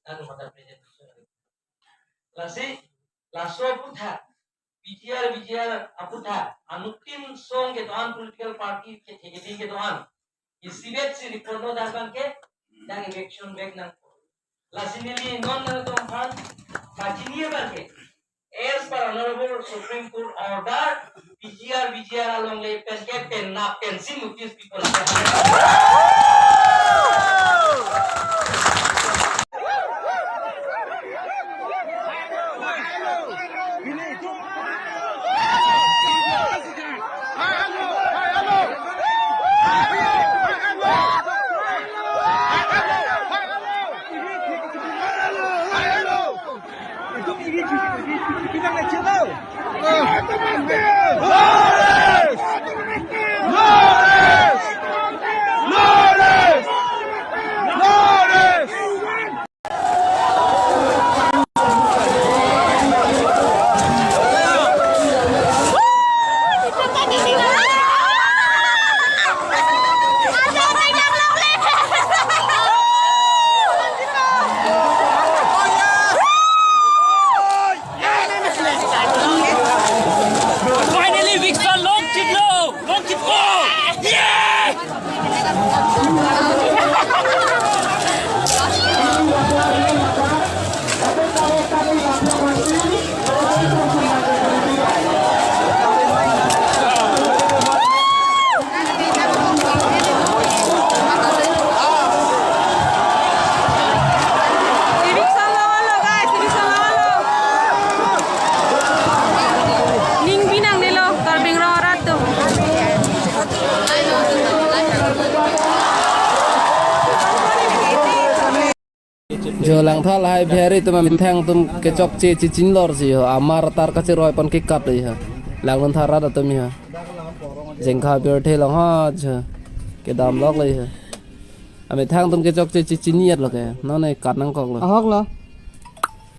anu mata presentation lasi laso putha BGR aputha anutin song ke doan political party ke thege ke doan isibet si report no dakan ke dang election back nang lasi nili non na to han bajiniye barke as per honorable supreme court order BGR along le pen ke pen na pensi mutis people giờ làng thọ lại về đây tụi mình thang tụi cái chọc chê chỉ chín lor gì hả amar tar cái chê rồi pon cái cặp đấy hả làng lần thà ra được tụi mình hả dành khai bia thế là hoa chứ cái đam lót đấy hả mình thang tụi cái chọc chê chỉ chín nhiệt là cái nó này cắt năng cọc rồi hóc rồi